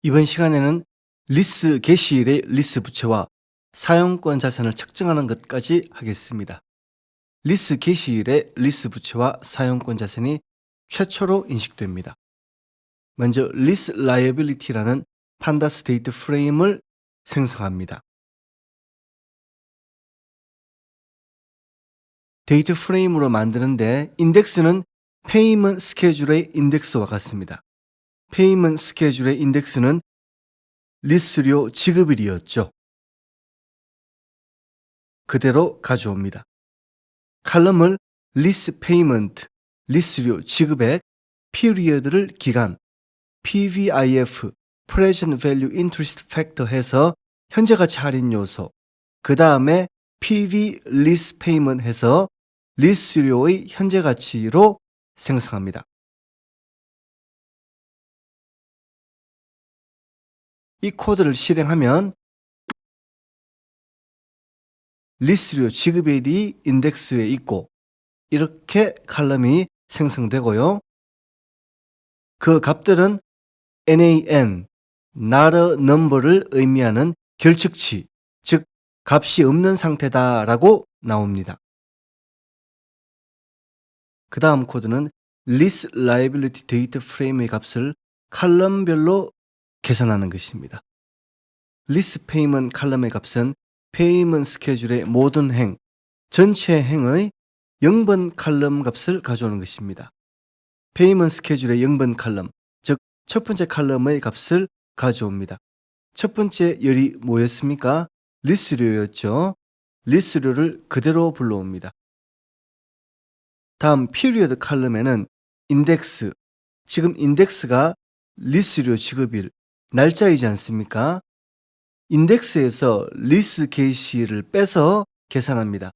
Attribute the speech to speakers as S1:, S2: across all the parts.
S1: 이번 시간에는 리스 게시일의 리스 부채와 사용권 자산을 측정하는 것까지 하겠습니다. 리스 게시일의 리스 부채와 사용권 자산이 최초로 인식됩니다. 먼저 리스 라이어빌리티라는 판다스 데이트 프레임을 생성합니다. 데이트 프레임으로 만드는데 인덱스는 페이먼트 스케줄의 인덱스와 같습니다. 페이먼트 스케줄의 인덱스는 리스료 지급일이었죠. 그대로 가져옵니다. 칼럼을 리스 페이먼트, 리스료 지급액, 피리어드를 기간, PVIF, Present Value Interest Factor 해서 현재가치 할인 요소, 그 다음에 PV 리스 페이먼트 해서 리스료의 현재가치로 생성합니다. 이 코드를 실행하면 리스료 지급일이 인덱스에 있고 이렇게 칼럼이 생성되고요. 그 값들은 NaN, not a number를 의미하는 결측치, 즉 값이 없는 상태다라고 나옵니다. 그 다음 코드는 Lease Liability Date Frame의 값을 칼럼별로 계산하는 것입니다. 리스 페이먼트 칼럼의 값은 페이먼트 스케줄의 모든 행, 전체 행의 0번 칼럼 값을 가져오는 것입니다. 페이먼트 스케줄의 0번 칼럼, 즉 첫 번째 칼럼의 값을 가져옵니다. 첫 번째 열이 뭐였습니까? 리스료였죠. 리스료를 그대로 불러옵니다. 다음 피리어드 칼럼에는 인덱스, 지금 인덱스가 리스료 지급일, 날짜이지 않습니까? 인덱스에서 리스 게시일을 빼서 계산합니다.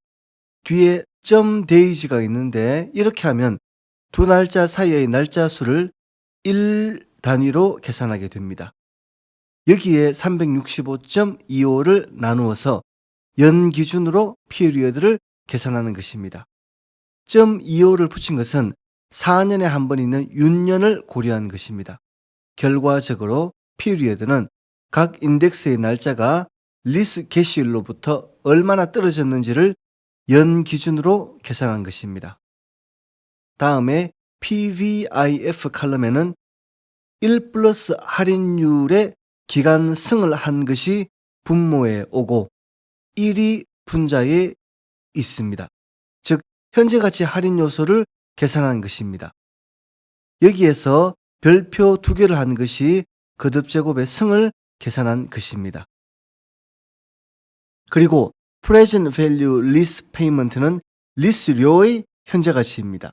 S1: 뒤에 .days가 있는데 이렇게 하면 두 날짜 사이의 날짜 수를 1 단위로 계산하게 됩니다. 여기에 365.25를 나누어서 연 기준으로 피리어드를 계산하는 것입니다. 25를 붙인 것은 4년에 한 번 있는 윤년을 고려한 것입니다. 결과적으로 피리어드는 각 인덱스의 날짜가 리스 게시일로부터 얼마나 떨어졌는지를 연 기준으로 계산한 것입니다. 다음에 PVIF 칼럼에는 1 플러스 할인율의 기간승을 한 것이 분모에 오고 1이 분자에 있습니다. 즉 현재가치 할인 요소를 계산한 것입니다. 여기에서 별표 2개를 한 것이 거듭제곱의 승을 계산한 것입니다. 그리고 Present Value Lease Payment는 리스료의 현재가치입니다.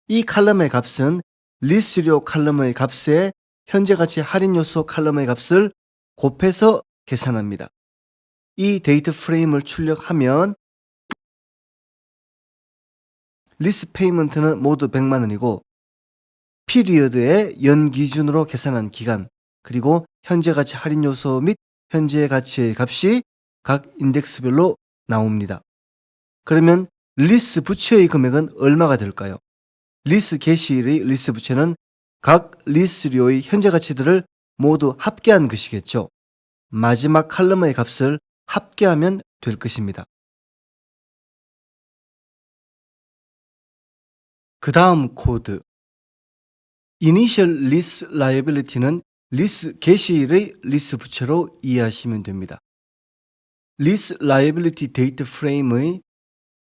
S1: 이 칼럼의 값은 리스료 칼럼의 값에 현재가치 할인요소 칼럼의 값을 곱해서 계산합니다. 이 데이트 프레임을 출력하면 리스 페이먼트는 모두 100만 원이고 피리어드의 연 기준으로 계산한 기간 그리고 현재가치 할인요소 및 현재가치의 값이 각 인덱스별로 나옵니다. 그러면 리스 부채의 금액은 얼마가 될까요? 리스 게시일의 리스 부채는 각 리스료의 현재가치들을 모두 합계한 것이겠죠. 마지막 칼럼의 값을 합계하면 될 것입니다. 그 다음 코드 Initial Lease Liability는 리스 게시일의 리스 부채로 이해하시면 됩니다. Lease Liability Date Frame의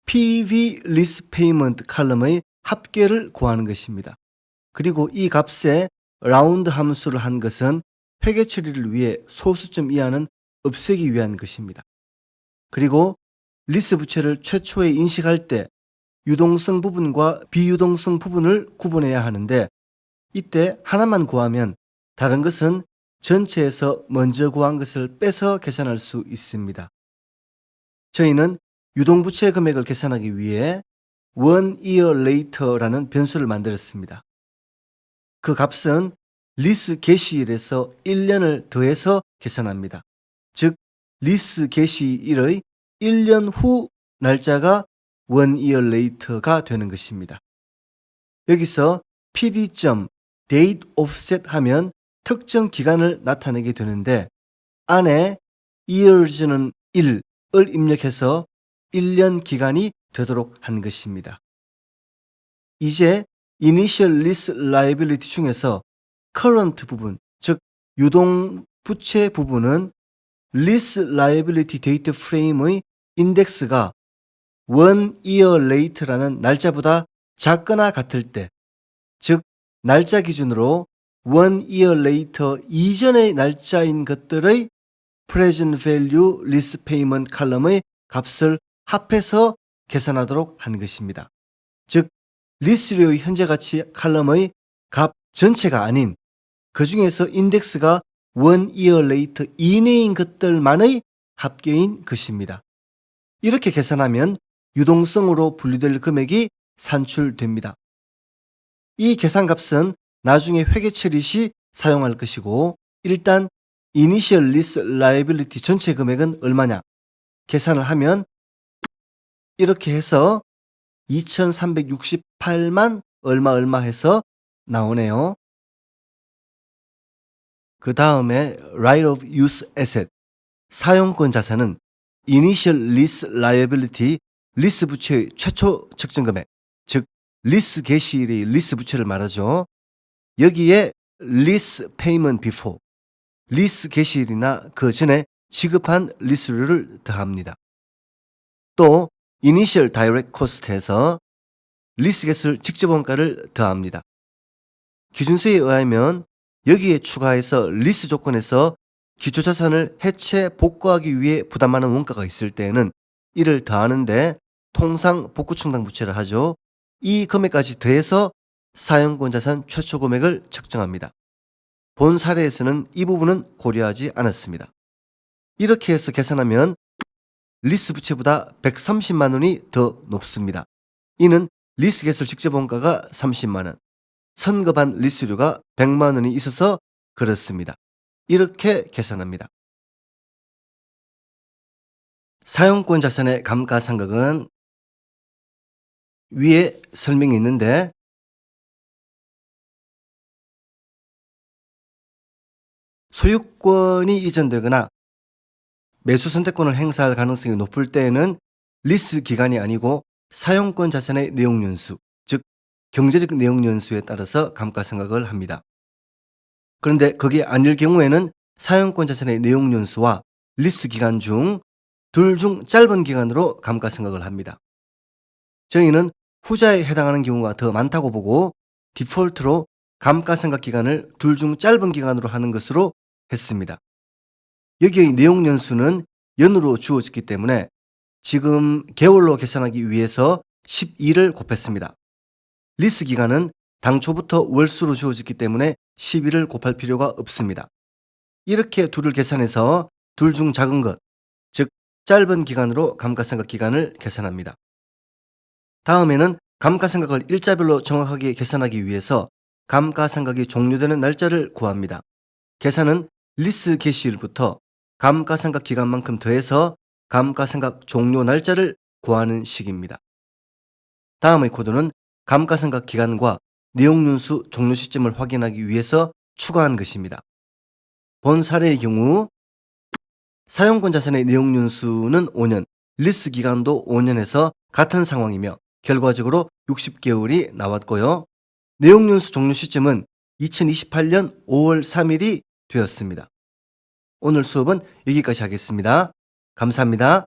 S1: PV Lease Payment 칼럼의 합계를 구하는 것입니다. 그리고 이 값에 라운드 함수를 한 것은 회계 처리를 위해 소수점 이하는 없애기 위한 것입니다. 그리고 리스 부채를 최초에 인식할 때 유동성 부분과 비유동성 부분을 구분해야 하는데 이때 하나만 구하면 다른 것은 전체에서 먼저 구한 것을 빼서 계산할 수 있습니다. 저희는 유동부채 금액을 계산하기 위해 1 year later라는 변수를 만들었습니다. 그 값은 리스 게시일에서 1년을 더해서 계산합니다. 즉 리스 게시일의 1년 후 날짜가 1 year later가 되는 것입니다. 여기서 pd.date offset 하면 특정 기간을 나타내게 되는데 안에 years는 1을 입력해서 1년 기간이 되도록 한 것입니다. 이제 initial lease liability 중에서 current 부분, 즉 유동 부채 부분은 lease liability date frame의 인덱스가 1 year late라는 날짜보다 작거나 같을 때, 즉 날짜 기준으로 1 year later 이전의 날짜인 것들의 present value lease payment 컬럼의 값을 합해서 계산하도록 한 것입니다. 즉 리스료의 현재 가치 컬럼의 값 전체가 아닌 그 중에서 인덱스가 1 year later 이내인 것들만의 합계인 것입니다. 이렇게 계산하면 유동성으로 분류될 금액이 산출됩니다. 이 계산값은 나중에 회계 처리 시 사용할 것이고 일단 Initial Lease Liability 전체 금액은 얼마냐 계산을 하면 이렇게 해서 2368만 얼마 해서 나오네요. 그 다음에 Right of Use Asset 사용권 자산은 Initial Lease Liability 리스 부채의 최초 측정 금액, 즉 리스 개시일의 리스 부채를 말하죠. 여기에 Lease Payment Before 리스 개시일이나 그 전에 지급한 리스료를 더합니다. 또 Initial Direct Cost에서 리스 개수를 직접 원가를 더합니다. 기준서에 의하면 여기에 추가해서 리스 조건에서 기초자산을 해체 복구하기 위해 부담하는 원가가 있을 때에는 이를 더하는데 통상 복구충당 부채를 하죠. 이 금액까지 더해서 사용권 자산 최초 금액을 측정합니다. 본 사례에서는 이 부분은 고려하지 않았습니다. 이렇게 해서 계산하면 리스 부채보다 130만 원이 더 높습니다. 이는 리스 개설 직접 원가가 30만 원, 선급한 리스료가 100만 원이 있어서 그렇습니다. 이렇게 계산합니다. 사용권 자산의 감가상각은 위에 설명이 있는데 소유권이 이전되거나 매수 선택권을 행사할 가능성이 높을 때에는 리스 기간이 아니고 사용권 자산의 내용연수, 즉 경제적 내용연수에 따라서 감가상각을 합니다. 그런데 그게 아닐 경우에는 사용권 자산의 내용연수와 리스 기간 중 둘 중 짧은 기간으로 감가상각을 합니다. 저희는 후자에 해당하는 경우가 더 많다고 보고 디폴트로 감가상각 기간을 둘 중 짧은 기간으로 하는 것으로 했습니다. 여기의 내용연수는 연으로 주어졌기 때문에 지금 개월로 계산하기 위해서 12를 곱했습니다. 리스 기간은 당초부터 월수로 주어졌기 때문에 12를 곱할 필요가 없습니다. 이렇게 둘을 계산해서 둘 중 작은 것, 즉 짧은 기간으로 감가상각 기간을 계산합니다. 다음에는 감가상각을 일자별로 정확하게 계산하기 위해서 감가상각이 종료되는 날짜를 구합니다. 계산은 리스 개시일부터 감가상각 기간만큼 더해서 감가상각 종료 날짜를 구하는 식입니다. 다음의 코드는 감가상각 기간과 내용연수 종료 시점을 확인하기 위해서 추가한 것입니다. 본 사례의 경우 사용권 자산의 내용연수는 5년, 리스 기간도 5년에서 같은 상황이며 결과적으로 60개월이 나왔고요. 내용연수 종료 시점은 2028년 5월 3일이 되었습니다. 오늘 수업은 여기까지 하겠습니다. 감사합니다.